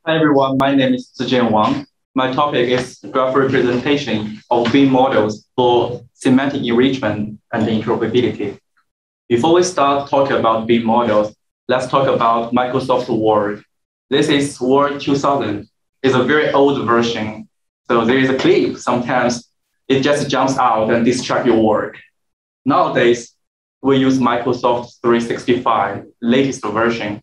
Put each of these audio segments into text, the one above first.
Hi everyone, my name is Zijian Wang. My topic is graph representation of BIM models for semantic enrichment and interoperability. Before we start talking about BIM models, let's talk about Microsoft Word. This is Word 2000. It's a very old version. So there is a clip. Sometimes it just jumps out and distracts your work. Nowadays, we use Microsoft 365, latest version.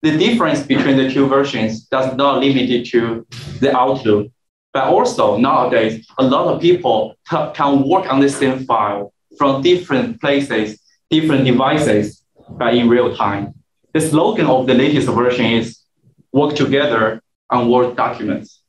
The difference between the two versions does not limit it to the Outlook, but also nowadays, a lot of people can work on the same file from different places, different devices, but in real time. The slogan of the latest version is work together on Word documents.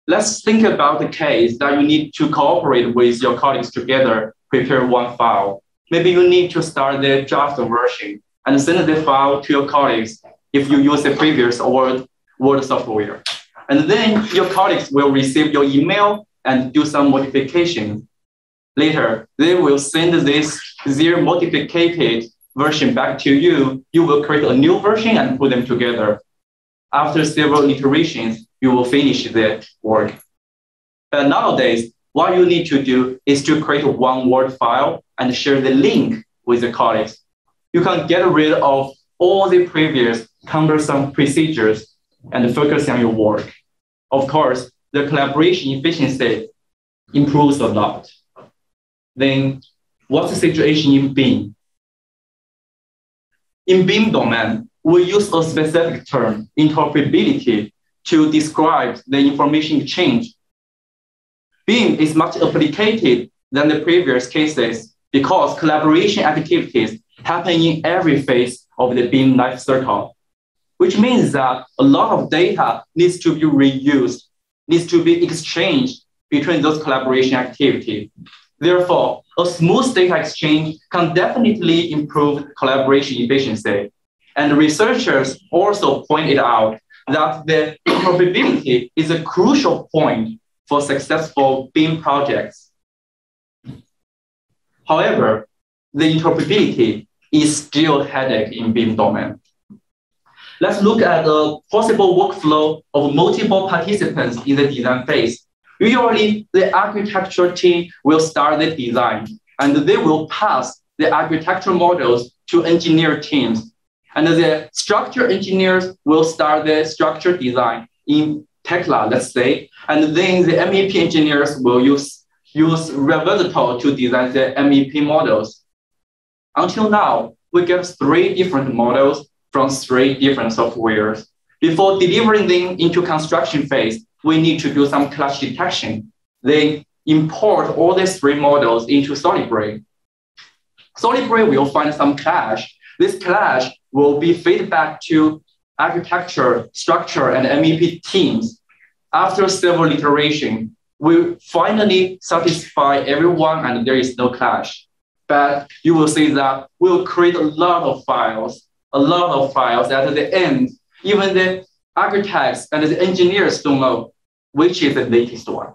Let's think about the case that you need to cooperate with your colleagues together, prepare one file. Maybe you need to start the draft version and send the file to your colleagues if you use the previous Word software. And then your colleagues will receive your email and do some modifications. Later, they will send their modified version back to you. You will create a new version and put them together. After several iterations, you will finish the work. But nowadays, what you need to do is to create one Word file and share the link with the colleagues. You can get rid of all the previous cumbersome procedures and focus on your work. Of course, the collaboration efficiency improves a lot. Then, what's the situation in BIM? In BIM domain, we use a specific term, interoperability, to describe the information exchange. BIM is much applicated than the previous cases because collaboration activities happen in every phase of the BIM life cycle, which means that a lot of data needs to be reused, needs to be exchanged between those collaboration activities. Therefore, a smooth data exchange can definitely improve collaboration efficiency. And researchers also pointed out that the interoperability is a crucial point for successful BIM projects. However, the interoperability is still a headache in BIM domain. Let's look at the possible workflow of multiple participants in the design phase. Usually, the architecture team will start the design, and they will pass the architectural models to engineer teams. And the structure engineers will start the structure design in Tekla, let's say, and then the MEP engineers will use Revisitor to design the MEP models. Until now, we get 3 different models from 3 different softwares. Before delivering them into construction phase, we need to do some clash detection. Then import all these 3 models into SolidBrick. SolidBrick will find some clash. This clash will be fed back to architecture, structure, and MEP teams. After several iterations, we finally satisfy everyone and there is no clash. But you will see that we'll create a lot of files at the end. Even the architects and the engineers don't know which is the latest one.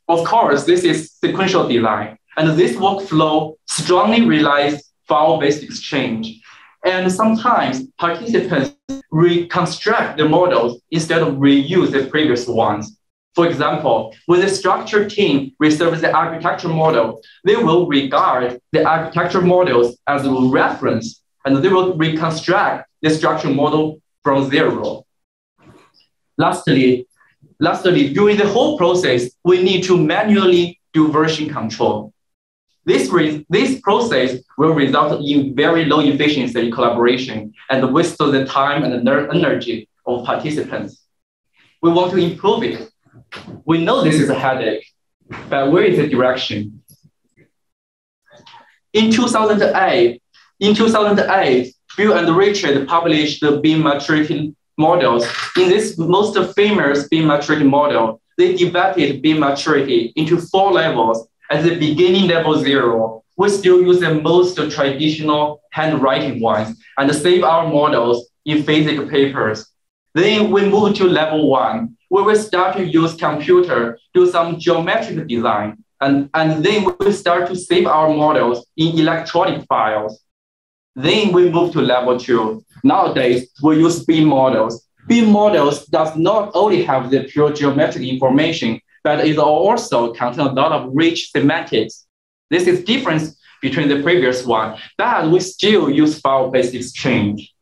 Of course, this is sequential design, and this workflow strongly relies file-based exchange. And sometimes participants reconstruct the models instead of reuse the previous ones. For example, when the structure team reserves the architecture model, they will regard the architecture models as a reference, and they will reconstruct the structure model from zero. Lastly, during the whole process, we need to manually do version control. This process will result in very low efficiency collaboration and waste of the time and the energy of participants. We want to improve it. We know this is a headache, but where is the direction? In 2008, Bill and Richard published the BIM maturity models. In this most famous BIM maturity model, they divided BIM maturity into 4 levels. At the beginning, level 0, we still use the most traditional handwriting ones and save our models in physical papers. Then we move to level 1, where we start to use computer, do some geometric design, and then we start to save our models in electronic files. Then we move to level 2. Nowadays, we use BIM models. BIM models does not only have the pure geometric information, but it also contains a lot of rich semantics. This is difference between the previous one, but we still use file-based exchange.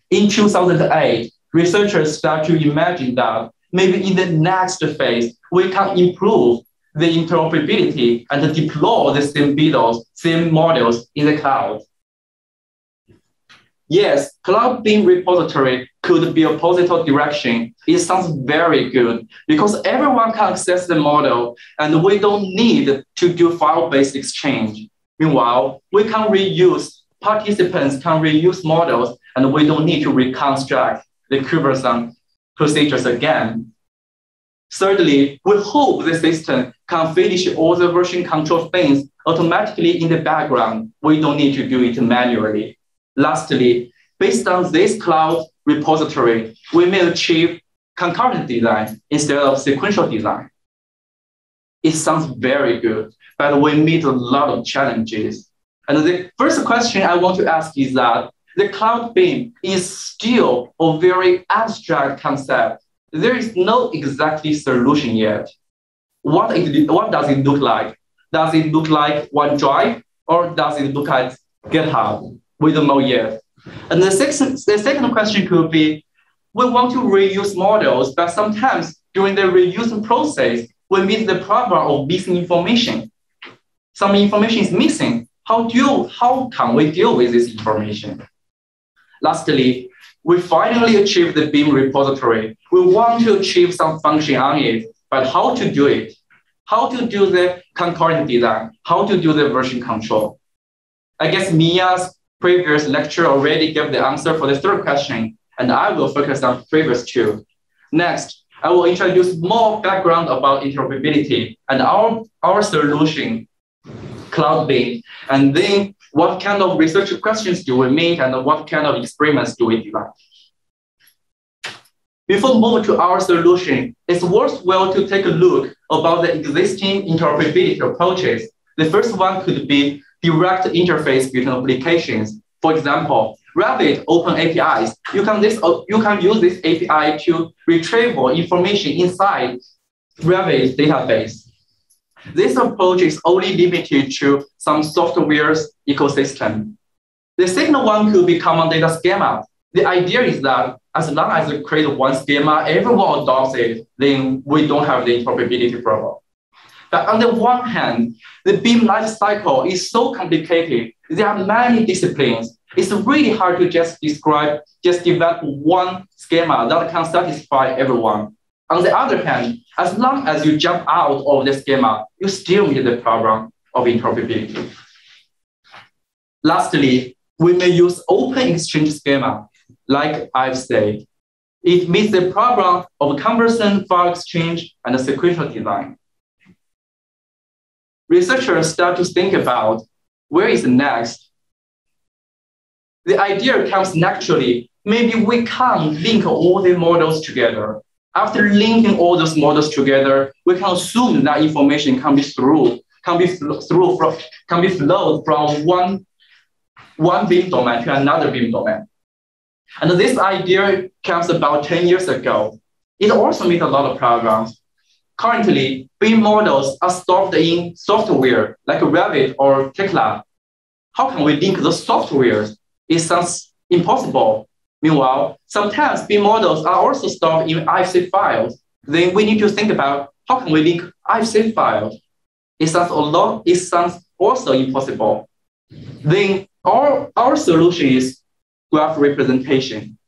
In 2008, researchers start to imagine that maybe in the next phase, we can improve the interoperability and deploy the same models in the cloud. Yes, cloud BIM repository could be a positive direction. It sounds very good because everyone can access the model and we don't need to do file-based exchange. Meanwhile, we can reuse, participants can reuse models and we don't need to reconstruct the cumbersome procedures again. Thirdly, we hope the system can finish all the version control things automatically in the background. We don't need to do it manually. Lastly, based on this cloud repository, we may achieve concurrent design instead of sequential design. It sounds very good, but we meet a lot of challenges. And the first question I want to ask is that the cloud BIM is still a very abstract concept. There is no exactly solution yet. What does it look like? Does it look like OneDrive or does it look like GitHub? We don't know yet. And the second question could be, we want to reuse models, but sometimes during the reuse process, we meet the problem of missing information. Some information is missing. How can we deal with this information? Lastly, we finally achieved the BIM repository. We want to achieve some function on it, but how to do it? How to do the concurrent design? How to do the version control? I guess Mia's previous lecture already gave the answer for the third question, and I will focus on previous two. Next, I will introduce more background about interoperability and our solution, Cloud BIM, and then what kind of research questions do we meet and what kind of experiments do we develop? Before moving to our solution, it's worthwhile to take a look about the existing interoperability approaches. The first one could be direct interface between applications. For example, Revit open APIs. You can use this API to retrieve information inside Revit database. This approach is only limited to some software's ecosystem. The second one could be common data schema. The idea is that as long as we create one schema, everyone adopts it, then we don't have the interoperability problem. But on the one hand, the BIM life cycle is so complicated. There are many disciplines. It's really hard to just develop one schema that can satisfy everyone. On the other hand, as long as you jump out of the schema, you still meet the problem of interoperability. Lastly, we may use open exchange schema, like I've said. It meets the problem of cumbersome file exchange and sequential design. Researchers start to think about where is next. The idea comes naturally. Maybe we can link all the models together. After linking all those models together, we can assume that information can be flowed from one BIM domain to another BIM domain. And this idea comes about 10 years ago. It also meets a lot of problems. Currently, BIM models are stored in software like Revit or Technion. How can we link those softwares? It sounds impossible. Meanwhile, sometimes BIM models are also stored in IFC files. Then we need to think about how can we link IFC files. It sounds also impossible. Then our solution is graph representation.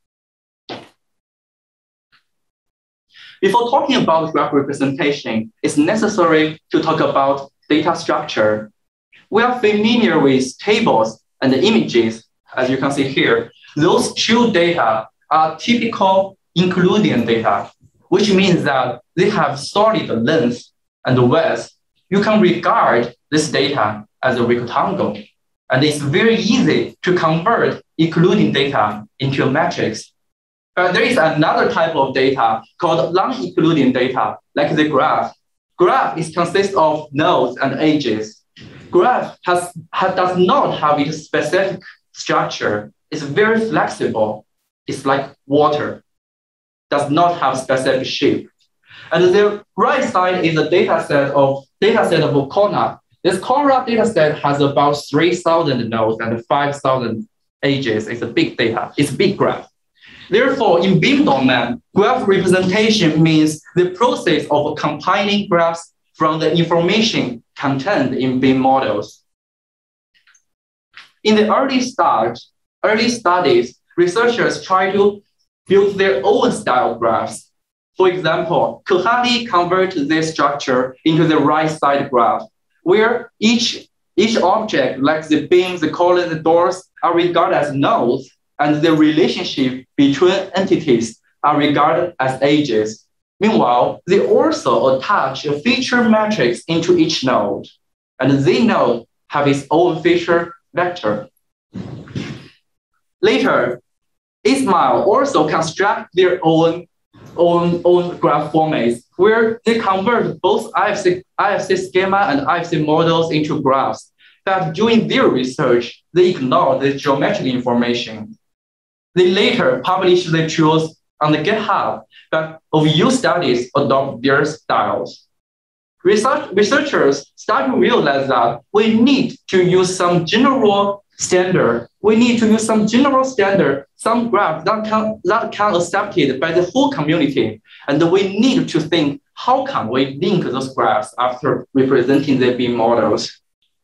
Before talking about graph representation, it's necessary to talk about data structure. We are familiar with tables and images, as you can see here. Those two data are typical inclusion data, which means that they have solid length and width. You can regard this data as a rectangle, and it's very easy to convert including data into a matrix. But there is another type of data called non-including data, like the graph. Graph consists of nodes and edges. Graph does not have its specific structure is very flexible. It's like water, does not have specific shape. And the right side is a data set of Corona. This Corona data set has about 3,000 nodes and 5,000 edges. It's a big data. It's a big graph. Therefore, in BIM domain, graph representation means the process of compiling graphs from the information contained in BIM models. In the early studies, researchers try to build their own style graphs. For example, Kohali converted this structure into the right side graph, where each object, like the beams, the columns, the doors, are regarded as nodes, and the relationship between entities are regarded as edges. Meanwhile, they also attach a feature matrix into each node, and the node have its own feature vector. Later, Ismail also construct their own graph formats, where they convert both IFC schema and IFC models into graphs. But during their research, they ignore the geometric information. They later publish the tools on the GitHub, but OVU studies adopt their styles. Researchers start to realize that we need to use some general standard. We need to use some general standard, some graph that can accepted by the whole community. And we need to think, how can we link those graphs after representing the BIM models?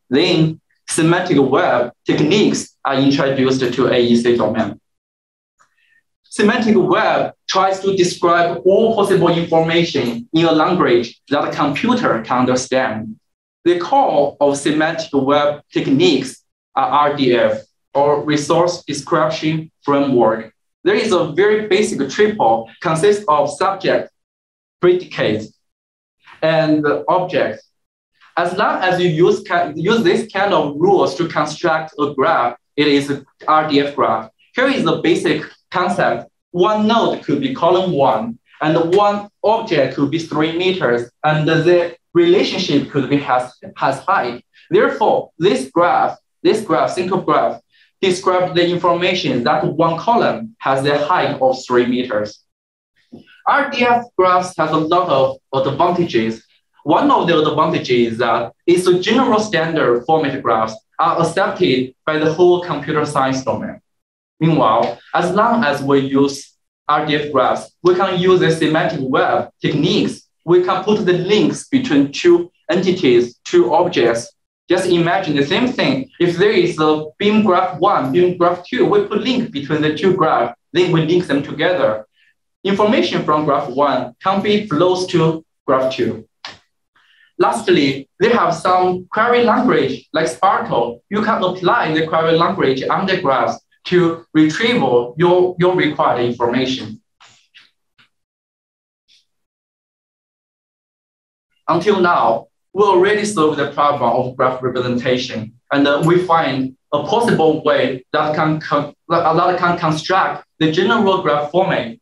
Then semantic web techniques are introduced to AEC domain. Semantic web tries to describe all possible information in a language that a computer can understand. The core of semantic web techniques are RDF, or Resource Description Framework. There is a very basic triple, consists of subject, predicate, and object. As long as you use this kind of rules to construct a graph, it is an RDF graph. Here is the basic concept. One node could be column 1, and one object could be 3 meters, and the relationship could be has height. Therefore, this simple graph, describes the information that one column has the height of 3 meters. RDF graphs has a lot of advantages. One of the advantages is that it's a general standard format graphs are accepted by the whole computer science domain. Meanwhile, as long as we use RDF graphs, we can use the semantic web techniques. We can put the links between two entities, two objects. Just imagine the same thing. If there is a BIM graph 1, BIM graph 2, we put link between the two graphs, then we link them together. Information from graph 1 can be flows to graph 2. Lastly, they have some query language like Sparkle. You can apply the query language on the graphs to retrieve your required information. Until now, we already solved the problem of graph representation, and we find a possible way that can construct the general graph format.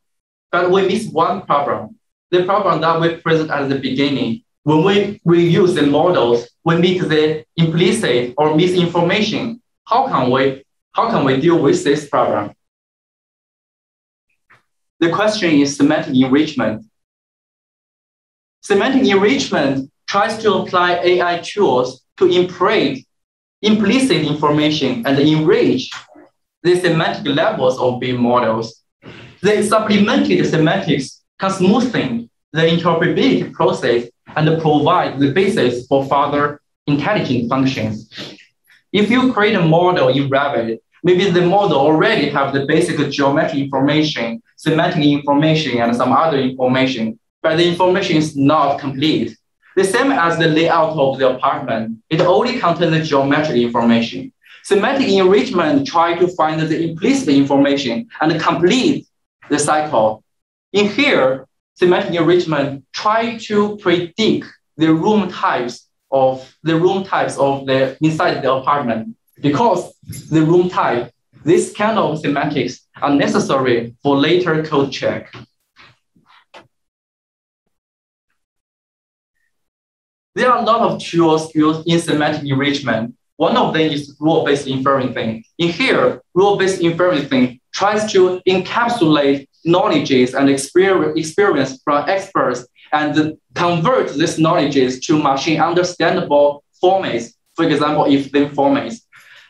But we miss one problem, the problem that we present at the beginning. When we use the models, we meet the implicit or misinformation. How can we deal with this problem? The question is semantic enrichment. Semantic enrichment tries to apply AI tools to implicit information and enrich the semantic levels of BIM models. The supplemented semantics can smoothen the interoperability process and provide the basis for further intelligent functions. If you create a model in Revit, maybe the model already have the basic geometric information, semantic information, and some other information, but the information is not complete. The same as the layout of the apartment, it only contains the geometric information. Semantic enrichment tries to find the implicit information and complete the cycle. In here, semantic enrichment tries to predict the room types of the inside the apartment. Because the room type, this kind of semantics are necessary for later code check. There are a lot of tools used in semantic enrichment. One of them is rule-based inferencing. In here, rule-based inferencing tries to encapsulate knowledges and experience from experts and convert these knowledges to machine understandable formats, for example, if-then formats.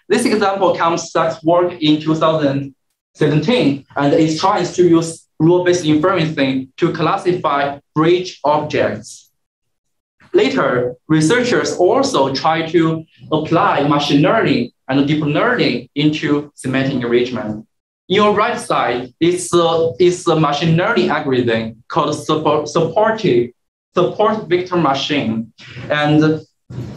This example comes such work in 2017, and it tries to use rule-based inferencing to classify bridge objects. Later, researchers also try to apply machine learning and deep learning into semantic enrichment. In your right side is a machine learning algorithm called support vector machine, and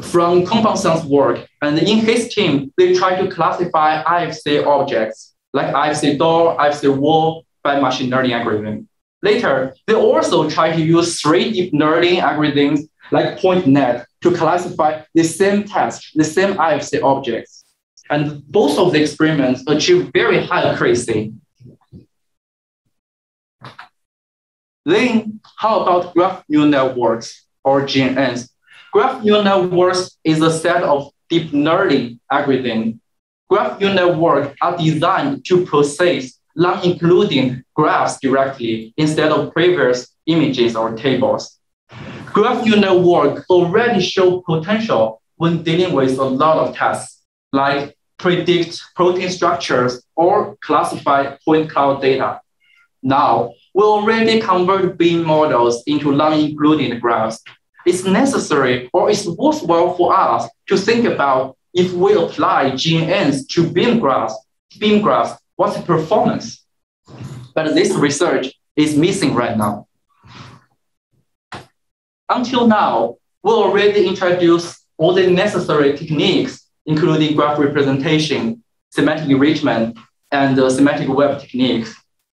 from compound science work. And in his team, they try to classify IFC objects like IFC door, IFC wall by machine learning algorithm. Later, they also try to use 3 deep learning algorithms like PointNet to classify the same task, the same IFC objects. And both of the experiments achieve very high accuracy. Then, how about graph neural networks or GNNs? Graph neural networks is a set of deep learning algorithms. Graph neural networks are designed to process non-including graphs directly instead of previous images or tables. Graph neural networks already show potential when dealing with a lot of tasks, like predict protein structures or classify point cloud data. Now, we already convert BIM models into non-including graphs. It's necessary or it's worthwhile for us to think about if we apply GNNs to BIM graphs, what's the performance? But this research is missing right now. Until now, we already introduced all the necessary techniques, including graph representation, semantic enrichment, and semantic web techniques.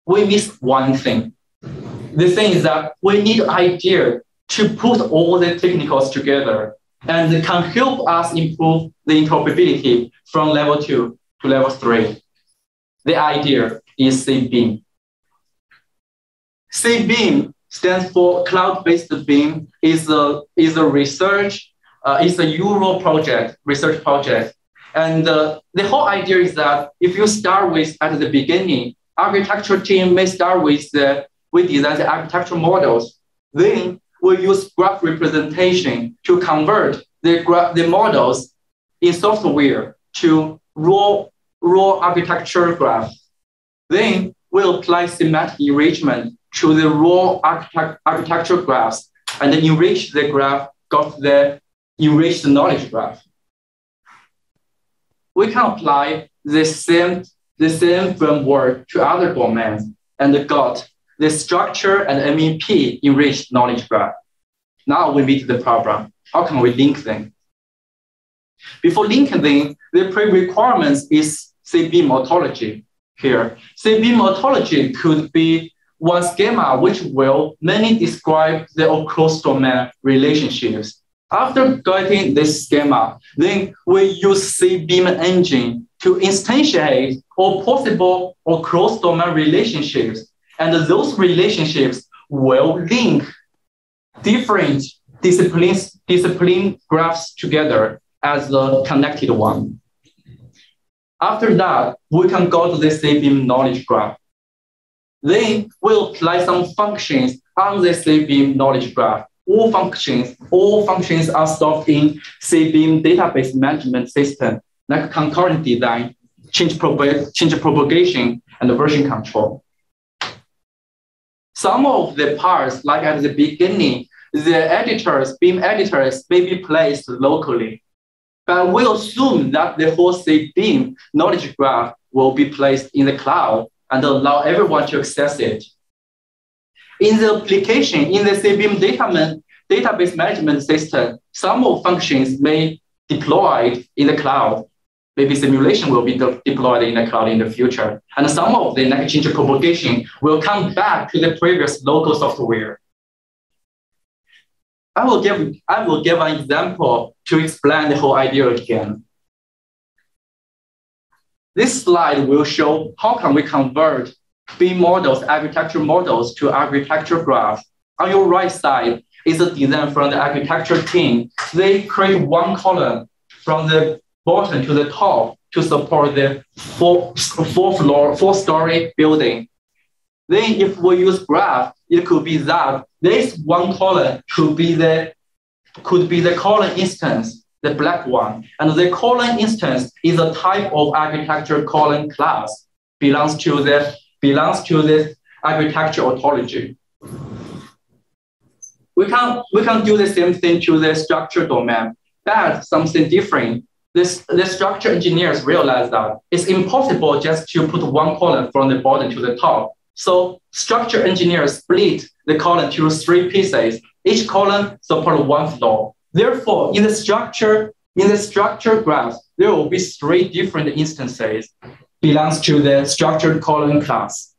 We missed one thing. The thing is that we need an idea to put all the technicals together and can help us improve the interoperability from level 2 to level 3. The idea is CBIM. CBIM stands for cloud-based BIM, is a research, is a Euro project, research project. And the whole idea is that if you start with at the beginning, architecture team may start with we design the architectural models. Then we use graph representation to convert the models in software to raw architecture graphs. Then we apply semantic enrichment to the raw architecture graphs and then enrich the graph, enrich the knowledge graph. We can apply the same framework to other domains and got the structure and MEP enriched knowledge graph. Now we meet the problem. How can we link them? Before linking them, the pre-requirements is CBIM ontology here. CBIM ontology could be one schema which will mainly describe the across-domain relationships. After getting this schema, then we use CBIM engine to instantiate all possible across-domain relationships. And those relationships will link different discipline graphs together as the connected one. After that, we can go to the CBIM knowledge graph. Then we'll apply some functions on the CBIM knowledge graph. All functions are stored in CBIM database management system, like concurrent design, change propagation, and version control. Some of the parts, like at the beginning, the BIM editors may be placed locally. But we assume that the whole CBIM knowledge graph will be placed in the cloud and allow everyone to access it. In the application, in the CBIM database management system, some of functions may be deployed in the cloud. Maybe simulation will be deployed in the cloud in the future. And some of the like change propagation will come back to the previous local software. I will give an example to explain the whole idea again. This slide will show how can we convert BIM models, architecture models to architecture graphs. On your right side is a design from the architecture team. They create one column from the bottom to the top to support the four-story building. Then if we use graph, it could be that this one column could be the column instance, the black one. And the column instance is a type of architecture column class, belongs to this architecture ontology. We can do the same thing to the structure domain, but something different. The structure engineers realize that it's impossible just to put one column from the bottom to the top. So structure engineers split the column to 3 pieces. Each column supports one floor. Therefore, in the structure graph, there will be 3 different instances belongs to the structured column class.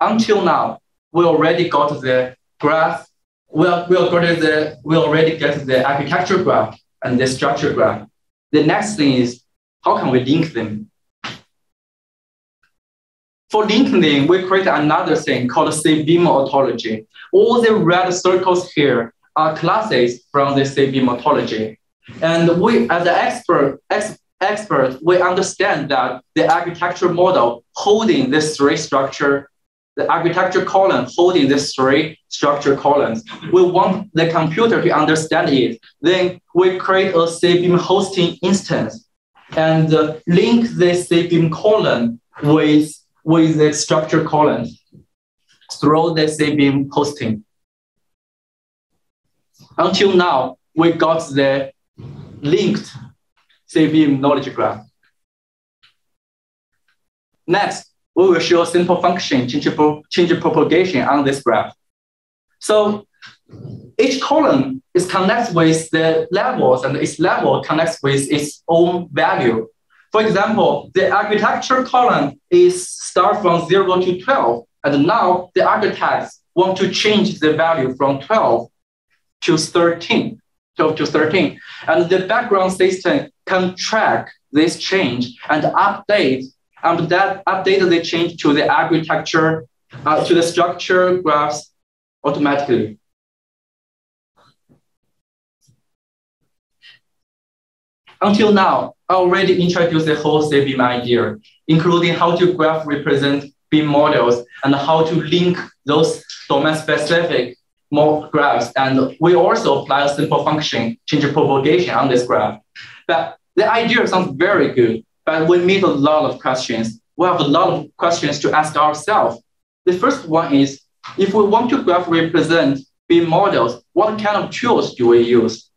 Until now, we already got the graph. We already get the architecture graph and the structure graph. The next thing is, how can we link them? For linking them, we create another thing called CBIM ontology. All the red circles here are classes from the CBIM ontology. And we, as an expert, we understand that the architecture model holding the 3 structure, the architecture column holding the 3 structure columns. We want the computer to understand it. Then we create a CBIM hosting instance and link the CBIM column with the structure column through the CBIM hosting. Until now, we got the linked CBIM knowledge graph. Next, we will show simple function change propagation on this graph. So each column is connected with the levels, and each level connects with its own value. For example, the architecture column is start from 0 to 12, and now the architects want to change the value from 12 to 13. And the background system can track this change and update the change to the architecture, to the structure graphs automatically. Until now, I already introduced the whole CBIM idea, including how to graph represent BIM models and how to link those domain-specific graphs. And we also apply a simple function, change propagation on this graph. But the idea sounds very good, but we meet a lot of questions. We have a lot of questions to ask ourselves. The first one is, if we want to graph represent BIM models, what kind of tools do we use?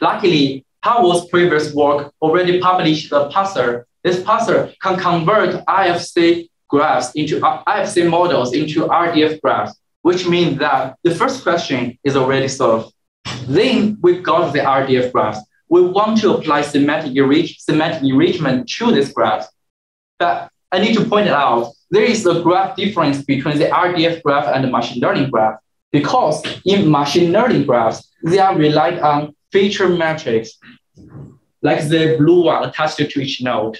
Luckily, Howell's previous work already published a parser. This parser can convert IFC models into RDF graphs, which means that the first question is already solved. Then we got the RDF graphs. We want to apply semantic enrichment to this graph. But I need to point out, there is a graph difference between the RDF graph and the machine learning graph, because in machine learning graphs, they are relied on feature metrics, like the blue one attached to each node.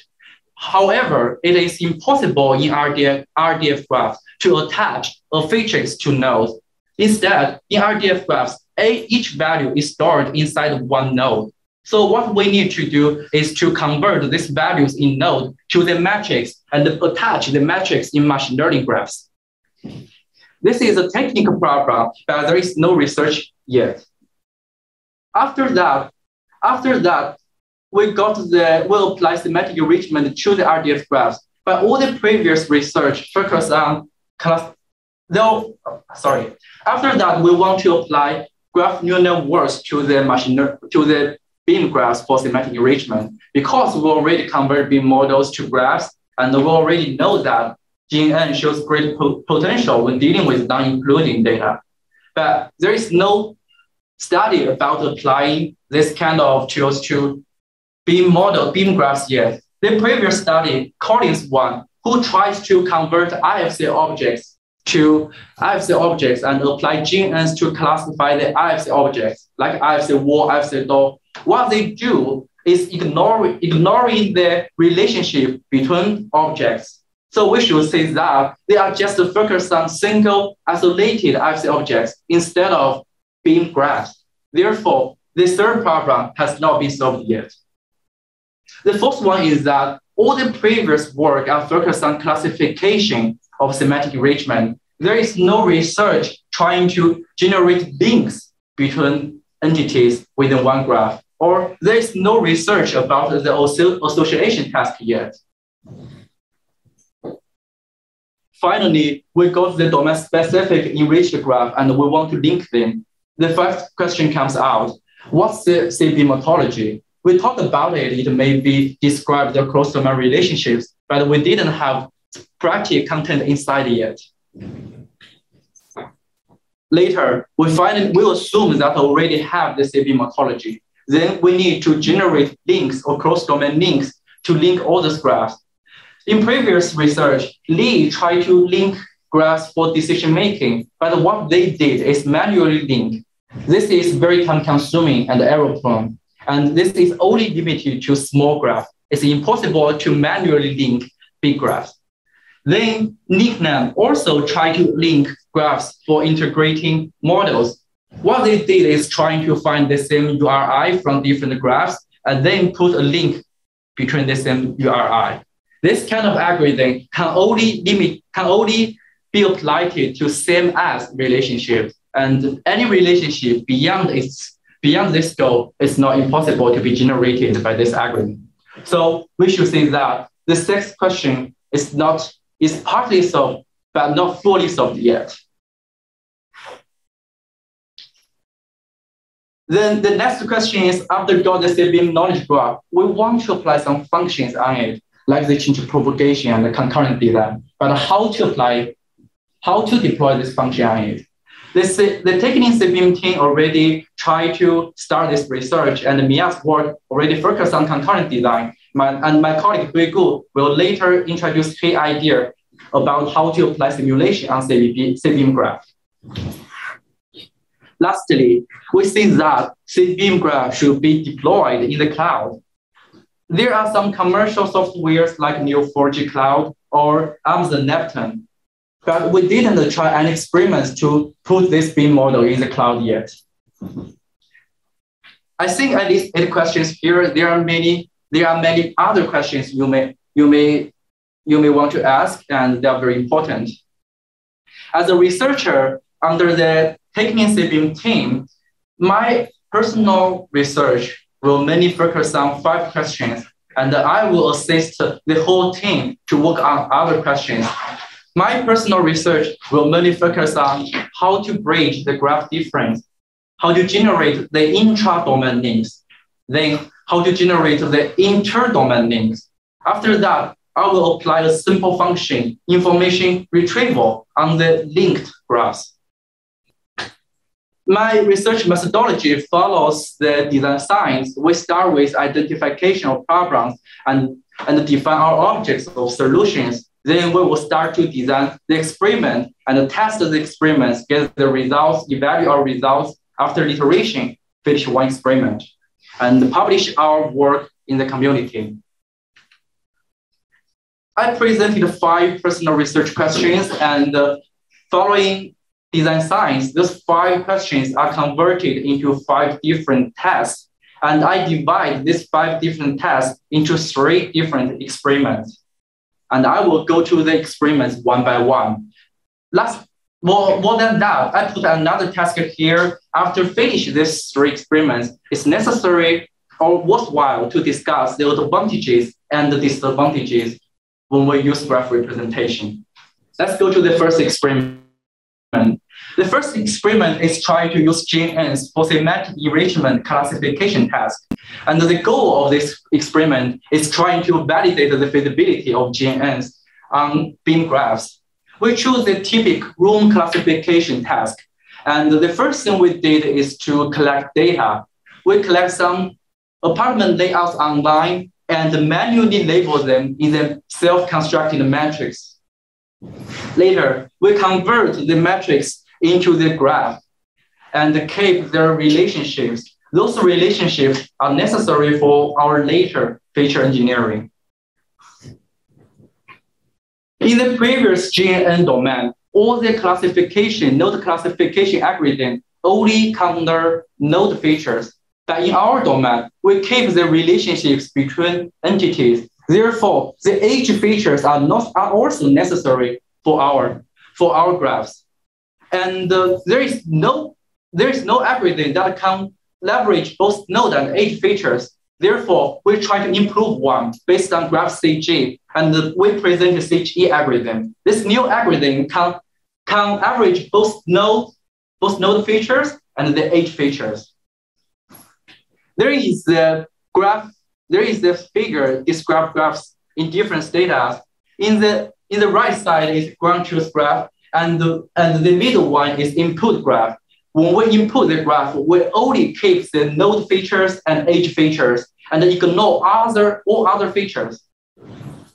However, it is impossible in RDF graphs to attach a features to nodes. Instead, in RDF graphs, each value is stored inside one node. So what we need to do is to convert these values in node to the metrics and attach the metrics in machine learning graphs. This is a technical problem, but there is no research yet. After that, we apply semantic enrichment to the RDF graphs, but all the previous research focus on After that, we want to apply graph neural networks to the BIM graphs for semantic enrichment, because we already convert BIM models to graphs, and we already know that GNN shows great potential when dealing with non-including data. But there is no study about applying this kind of tools to BIM graphs yet. The previous study, Collins one, who tries to convert IFC objects and apply GNNs to classify the IFC objects, like IFC wall, IFC door. What they do is ignoring the relationship between objects. So we should say that they are just focused on single isolated IFC objects instead of BIM graphs. Therefore, the third problem has not been solved yet. The fourth one is that all the previous work are focused on classification of semantic enrichment. There is no research trying to generate links between entities within one graph, or there is no research about the association task yet. Finally, we got the domain-specific enriched graph, and we want to link them. The first question comes out: what's the CBIM methodology? We talked about it. It may be described the cross-domain relationships, but we didn't have practical content inside yet. Later, we assume that we already have the CBIM methodology. Then we need to generate links or cross-domain links to link all these graphs. In previous research, Lee tried to link graphs for decision-making, but what they did is manually link. This is very time-consuming and error-prone, and this is only limited to small graphs. It's impossible to manually link big graphs. Then Technion also tried to link graphs for integrating models. What they did is trying to find the same URI from different graphs and then put a link between the same URI. This kind of algorithm can only be applied to same-as relationships, and any relationship beyond this scope is not impossible to be generated by this algorithm. So we should say that the sixth question is partly solved, but not fully solved yet. Then the next question is, after got the CBIM knowledge graph, we want to apply some functions on it, like the change propagation and the concurrent design. But how to deploy this function on it? The Technion CBIM team already tried to start this research, and Mia's work already focused on concurrent design. My colleague Hui Gu will later introduce his idea about how to apply simulation on CBIM graph. Lastly, we see that CBIM graph should be deployed in the cloud. There are some commercial softwares like Neo4j Cloud or Amazon Neptune, but we didn't try any experiments to put this BIM model in the cloud yet. I think at least 8 questions here. There are many other questions you may want to ask, and they are very important. As a researcher under the Technion CBIM team, my personal research will mainly focus on 5 questions, and I will assist the whole team to work on other questions. My personal research will mainly focus on how to bridge the graph difference, how to generate the intra-domain links, then how to generate the inter-domain links. After that, I will apply a simple function, information retrieval, on the linked graphs. My research methodology follows the design science. We start with identification of problems and define our objects of solutions. Then we will start to design the experiment and test the experiments, get the results, evaluate our results. After iteration, finish one experiment, and publish our work in the community. I presented 5 personal research questions, and following design science, those 5 questions are converted into 5 different tasks. And I divide these 5 different tasks into 3 different experiments. And I will go to the experiments one by one. More than that, I put another task here. After finish these 3 experiments, it's necessary or worthwhile to discuss the advantages and the disadvantages when we use graph representation. Let's go to the first experiment. The first experiment is trying to use GNNs for semantic enrichment classification task. And the goal of this experiment is trying to validate the feasibility of GNNs on BIM graphs. We choose the typical room classification task. And the first thing we did is to collect data. We collect some apartment layouts online and manually label them in the self-constructed matrix. Later, we convert the matrix into the graph and keep their relationships. Those relationships are necessary for our later feature engineering. In the previous GNN domain, all the node classification algorithm only counter node features. But in our domain, we keep the relationships between entities. Therefore, the edge features are also necessary for our graphs. And there is no algorithm that can leverage both node and edge features. Therefore, we try to improve one based on graph CG, and we present a CGE algorithm. This new algorithm can average both node features and the edge features. There is the figure describe graphs in different data. In the right side is ground truth graph, and the middle one is input graph. When we input the graph, we only keep the node features and edge features and ignore all other features.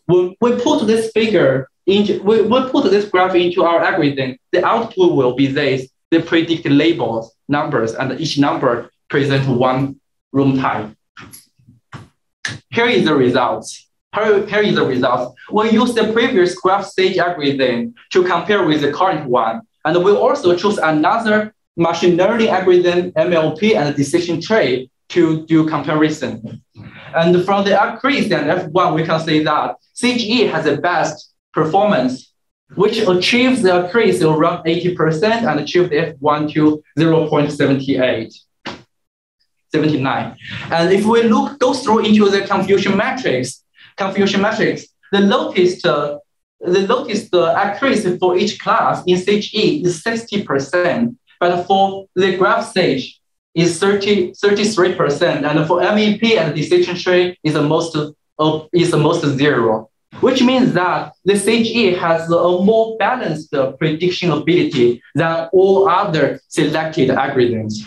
When we put this figure into, we put this graph into our algorithm, the output will be this. They predict labels, numbers, and each number presents one room type. Here is the results. Here is the results. We use the previous graph stage algorithm to compare with the current one. And we also choose another machine learning algorithm, MLP, and decision tree to do comparison. And from the accuracy and F1, we can say that CGE has the best performance, which achieves the accuracy around 80% and achieves the F1 to 0.79. And if we go through into the confusion matrix, the lowest accuracy for each class in CGE is 60%, but for the graph stage is 33%, and for MEP and decision tree is the most zero, which means that the CGE has a more balanced prediction ability than all other selected algorithms.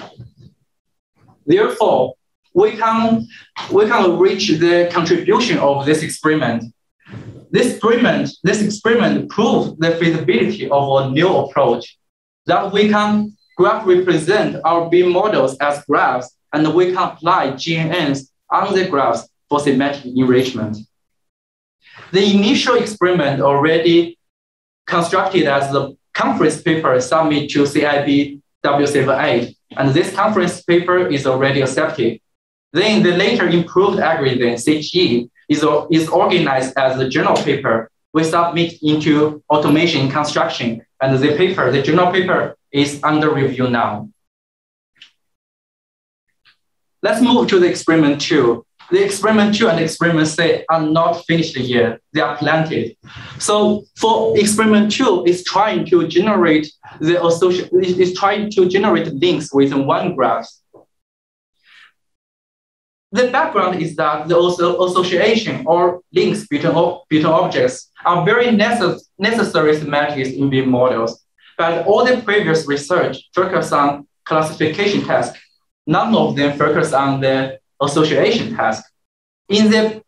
Therefore, we can reach the contribution of this experiment. This experiment proves the feasibility of a new approach, that we can represent our BIM models as graphs, and we can apply GNNs on the graphs for semantic enrichment. The initial experiment already constructed as the conference paper submitted to CIB W78, and this conference paper is already accepted. Then the later improved algorithm, CGE, is organized as a journal paper. We submit into automation construction, and the journal paper is under review now. Let's move to the experiment 2. The experiment 2 and experiment 3 are not finished yet. They are planted. So for experiment 2, it's trying to generate links within one graph. The background is that the association or links between objects are very necessary semantics in BIM models. But all the previous research focused on classification tasks. None of them focus on the association task. In the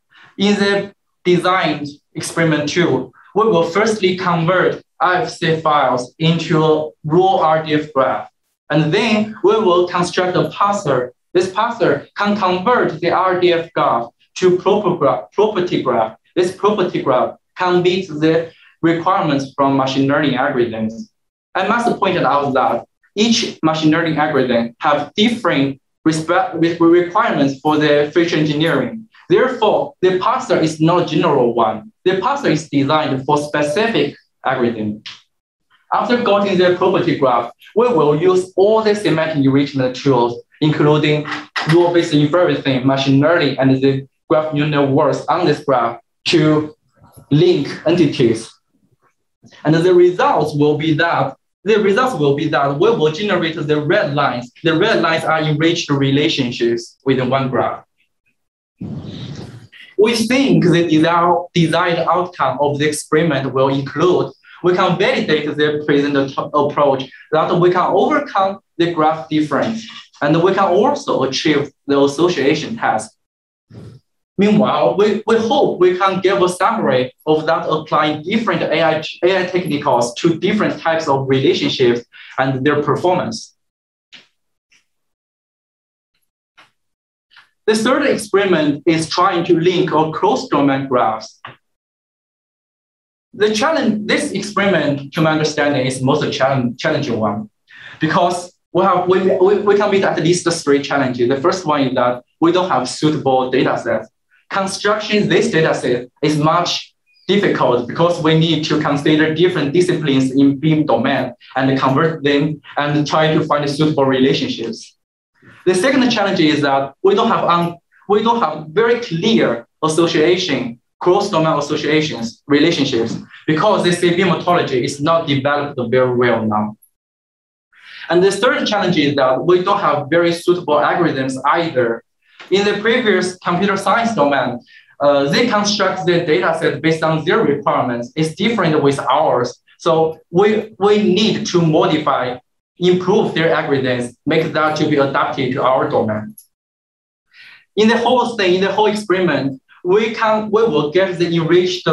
designed experiment 2, we will firstly convert IFC files into a raw RDF graph. And then we will construct a parser. This parser can convert the RDF graph to property graph. This property graph can meet the requirements from machine learning algorithms. I must point out that each machine learning algorithm have different requirements for the feature engineering. Therefore, the parser is not a general one. The parser is designed for specific algorithm. After getting the property graph, we will use all the semantic enrichment tools, including rule-based inferencing, machine learning, and the graph neural networks on this graph to link entities. And the results will be that we will generate the red lines. The red lines are enriched relationships within one graph. We think the desired outcome of the experiment will include, we can validate the present approach, that we can overcome the graph difference, and we can also achieve the association task. Meanwhile, we hope we can give a summary of that applying different AI techniques to different types of relationships and their performance. The third experiment is trying to link or cross-domain graphs. The challenge, this experiment, to my understanding, is the most challenging one, because we can meet at least 3 challenges. The first one is that we don't have suitable data sets. Construction this data set is much difficult because we need to consider different disciplines in BIM domain and convert them and try to find suitable relationships. The second challenge is that we don't have very clear association, cross-domain associations, relationships, because the CBIM methodology is not developed very well now. And the third challenge is that we don't have very suitable algorithms either. In the previous computer science domain, they construct their data set based on their requirements. It's different with ours. So we need to modify, improve their algorithms, make that to be adapted to our domain. In the whole thing, in the whole experiment, we will get the enriched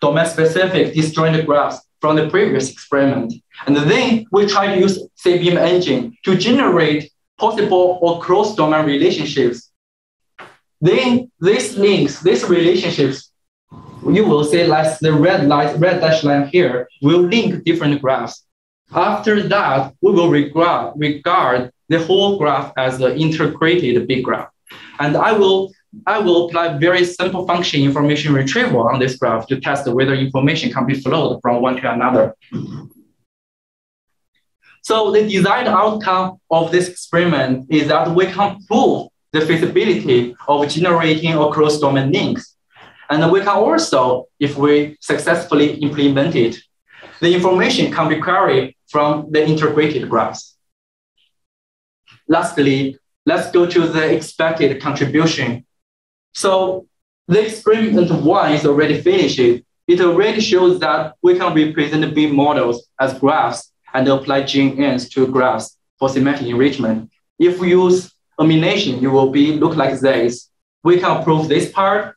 domain-specific disjoint graphs from the previous experiment. And then we try to use CBIM engine to generate possible or cross-domain relationships. Then these links, these relationships, you will see like the red dash line here, will link different graphs. After that, we will regard the whole graph as an integrated big graph. And I will apply very simple function information retrieval on this graph to test whether information can be flowed from one to another. So the desired outcome of this experiment is that we can prove the feasibility of generating cross-domain links. And we can also, if we successfully implement it, the information can be queried from the integrated graphs. Lastly, let's go to the expected contribution. So the experiment 1 is already finished. It already shows that we can represent BIM models as graphs and apply GNNs to graphs for semantic enrichment. If we use animation, it will look like this. We can prove this part,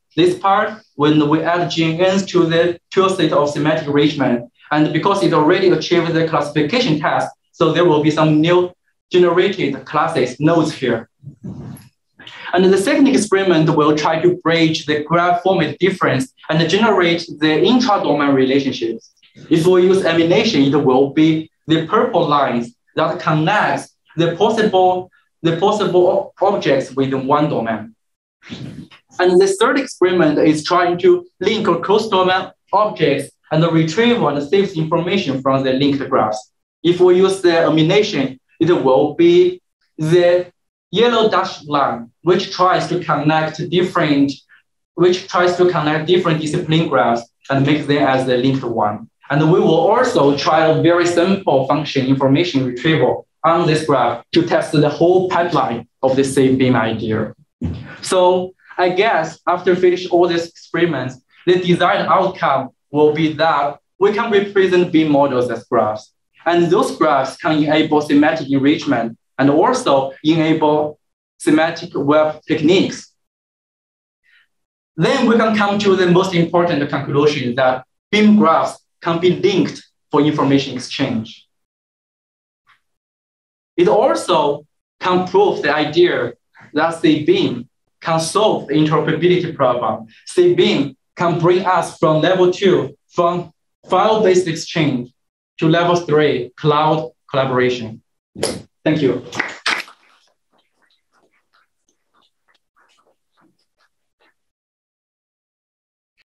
when we add GNNs to the toolset of semantic enrichment. And because it already achieved the classification task, so there will be some new generated classes, nodes here. And the second experiment will try to bridge the graph format difference and generate the intra-domain relationships. If we use animation, it will be the purple lines that connects the possible objects within one domain. And the third experiment is trying to link cross-domain objects and retrieve and save information from the linked graphs. If we use the animation, it will be the yellow dashed line, which tries to connect different discipline graphs and make them as the linked one. And we will also try a very simple function information retrieval on this graph to test the whole pipeline of the CBIM idea. So I guess after finish all these experiments, the desired outcome will be that we can represent BIM models as graphs. And those graphs can enable semantic enrichment and also enable semantic web techniques. Then we can come to the most important conclusion that BIM graphs can be linked for information exchange. It also can prove the idea that CBIM can solve the interoperability problem. CBIM can bring us from level 2, from file-based exchange, to level 3, cloud collaboration. Thank you.